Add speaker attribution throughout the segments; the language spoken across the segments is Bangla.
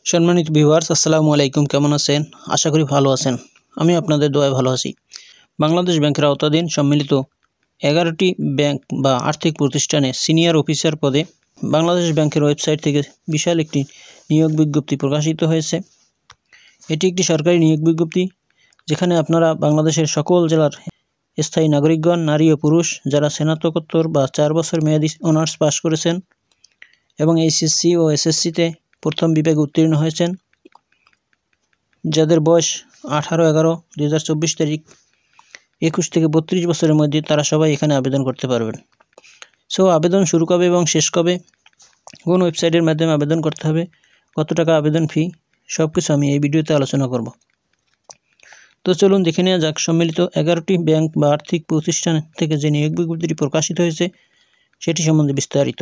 Speaker 1: সম্মানিত ভিউয়ার্স, আসসালামু আলাইকুম। কেমন আছেন? আশা করি ভালো আছেন। আমি আপনাদের দোয়ায় ভালো আছি। বাংলাদেশ ব্যাংকের আওতাধীন সম্মিলিত 11টি ব্যাংক বা আর্থিক প্রতিষ্ঠানে সিনিয়র অফিসার পদে বাংলাদেশ ব্যাংকের ওয়েবসাইট থেকে বিশাল একটি নিয়োগ বিজ্ঞপ্তি প্রকাশিত হয়েছে। এটি একটি সরকারি নিয়োগ বিজ্ঞপ্তি, যেখানে আপনারা বাংলাদেশের সকল জেলার স্থায়ী নাগরিকগণ, নারী ও পুরুষ যারা স্নাতকোত্তর বা 4 বছর মেয়াদী অনার্স পাস করেছেন এবং এইচএসসি ও এসএসসিতে প্রথম বিভাগে উত্তীর্ণ হয়েছেন, যাদের বয়স 18/11/2024 তারিখ 21 থেকে 32 বছরের মধ্যে, তারা সবাই এখানে আবেদন করতে পারবেন। আবেদন শুরু কবে এবং শেষ কবে, কোন ওয়েবসাইটের মাধ্যমে আবেদন করতে হবে, কত টাকা আবেদন ফি, সব কিছু আমি এই ভিডিওতে আলোচনা করব। তো চলুন দেখে নেওয়া যাক সম্মিলিত 11টি ব্যাংক বা আর্থিক প্রতিষ্ঠান থেকে যে নিয়োগ বিজ্ঞপ্তিটি প্রকাশিত হয়েছে সেটি সম্বন্ধে বিস্তারিত।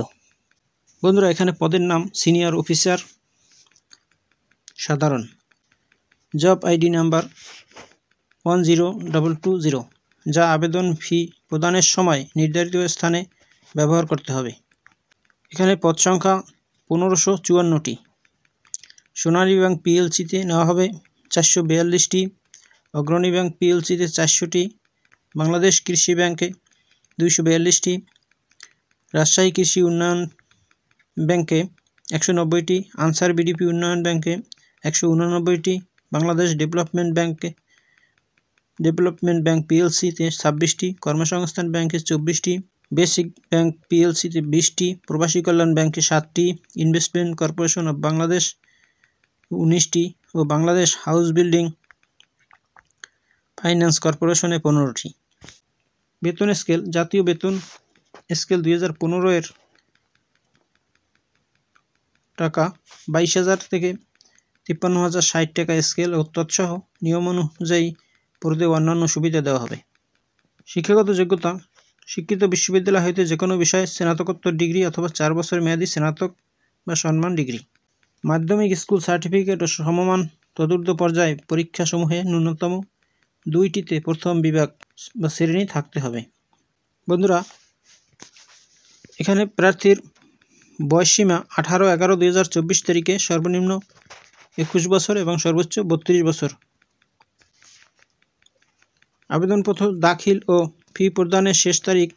Speaker 1: বন্ধুরা, এখানে পদের নাম সিনিয়র অফিসার সাধারণ, জব আইডি নাম্বার 10220, যা আবেদন ফি প্রদানের সময় নির্ধারিত স্থানে ব্যবহার করতে হবে। এখানে পদ সংখ্যা 1554টি। সোনালী ব্যাংক পিএলসিতে নেওয়া হবে 442টি, অগ্রণী ব্যাংক পিএলসিতে 400টি, বাংলাদেশ কৃষি ব্যাংকে 242টি, রাজশাহী কৃষি উন্নয়ন ব্যাংকে 190টি, আনসার বিডিপি উন্নয়ন ব্যাংকে 189টি, বাংলাদেশ ডেভেলপমেন্ট ব্যাংক পিএলসিতে 26টি, কর্মসংস্থান ব্যাংকে 24টি, বেসিক ব্যাংক পিএলসিতে 20টি, প্রবাসী কল্যাণ ব্যাংকে 7টি, ইনভেস্টমেন্ট কর্পোরেশন অব বাংলাদেশ 19টি ও বাংলাদেশ হাউস বিল্ডিং ফাইন্যান্স কর্পোরেশনে 15টি। বেতন স্কেল: জাতীয় বেতন স্কেল 2015-এর টাকা 22,000 থেকে 53,060 টাকা স্কেল ও তৎসহ নিয়ম অনুযায়ী পদে অন্যান্য সুবিধা দেওয়া হবে। শিক্ষাগত যোগ্যতা: শিক্ষিত বিশ্ববিদ্যালয় হইতে যে কোনো বিষয়ে স্নাতকোত্তর ডিগ্রি অথবা 4 বছর মেয়াদী স্নাতক বা সম্মান ডিগ্রি, মাধ্যমিক স্কুল সার্টিফিকেট ও সমমান চতুর্থ পর্যায়ে পরীক্ষাসমূহে ন্যূনতম 2টিতে প্রথম বিভাগ বা শ্রেণী থাকতে হবে। বন্ধুরা, এখানে প্রার্থীর বয়সসীমা 18/11/2024 তারিখে সর্বনিম্ন 21 বছর এবং সর্বোচ্চ 32 বছর। আবেদনপত্র দাখিল ও ফি প্রদানের শেষ তারিখ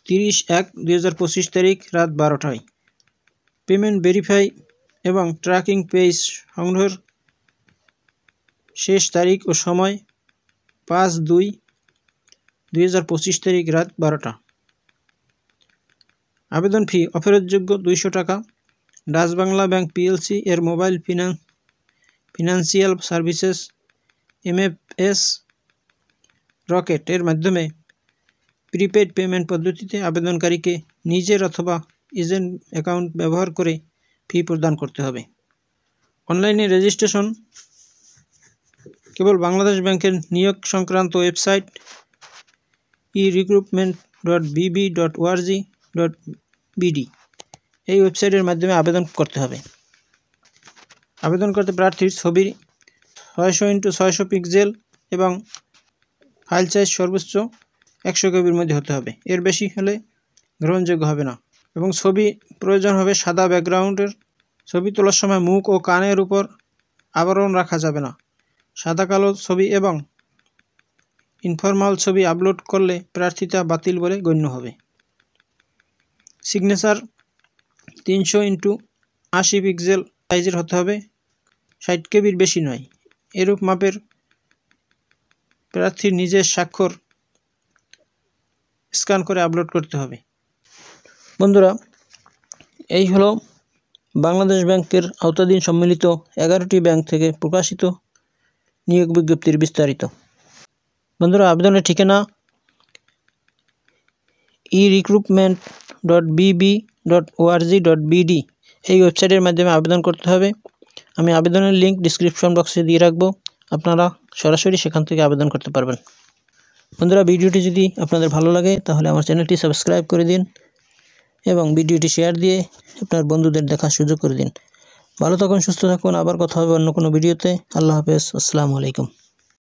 Speaker 1: 30/1/2025 তারিখ রাত 12টায়। পেমেন্ট ভেরিফাই এবং ট্র্যাকিং পেজ সংগ্রহের শেষ তারিখ ও সময় 5/2/2025 তারিখ রাত 12টা। আবেদন ফি অফেরতযোগ্য 200 টাকা। ডাচ বাংলা ব্যাংক পিএলসি এর mobile financial services MFS rocket এর মাধ্যমে প্রিপেড পেমেন্ট পদ্ধতিতে আবেদনকারীকে নিজের অথবা এজেন্ট অ্যাকাউন্ট ব্যবহার করে ফি প্রদান করতে হবে। অনলাইনে রেজিস্ট্রেশন কেবল বাংলাদেশ ব্যাংকের নিয়োগ সংক্রান্ত ওয়েবসাইট erecruitment.bb.org.bd এই ওয়েবসাইটের মাধ্যমে আবেদন করতে হবে। আবেদন করতে প্রার্থীর ছবি 600x600 পিক্সেল এবং ফাইল সাইজ সর্বোচ্চ 100 কেবির মধ্যে হতে হবে। এর বেশি হলে গ্রহণযোগ্য হবে না। এবং ছবি প্রয়োজন হবে সাদা ব্যাকগ্রাউন্ডের। ছবি তোলার সময় মুখ ও কানের উপর আবরণ রাখা যাবে না। সাদা কালো ছবি এবং ইনফরমাল ছবি আপলোড করলে প্রার্থিতা বাতিল বলে গণ্য হবে। সিগনেচার 300x80 পিক্সেল সাইজের হতে হবে, 60 কেবির বেশি নয়। এরূপ মাপের প্রার্থীর নিজের স্বাক্ষর স্ক্যান করে আপলোড করতে হবে। বন্ধুরা, এই হলো বাংলাদেশ ব্যাংকের আওতাধীন সম্মিলিত 11টি ব্যাংক থেকে প্রকাশিত নিয়োগ বিজ্ঞপ্তির বিস্তারিত। বন্ধুরা, আবেদনের ঠিকানা erecruitment.bb.org.bd এই ওয়েবসাইটের মাধ্যমে আবেদন করতে হবে। আমি আবেদনের লিঙ্ক ডিসক্রিপশন বক্সে দিয়ে রাখবো, আপনারা সরাসরি সেখান থেকে আবেদন করতে পারবেন। বন্ধুরা, ভিডিওটি যদি আপনাদের ভালো লাগে তাহলে আমার চ্যানেলটি সাবস্ক্রাইব করে দিন এবং ভিডিওটি শেয়ার দিয়ে আপনার বন্ধুদের দেখার সুযোগ করে দিন। ভালো থাকুন, সুস্থ থাকুন। আবার কথা হবে অন্য কোনো ভিডিওতে। আল্লাহ হাফেজ। আসসালামু আলাইকুম।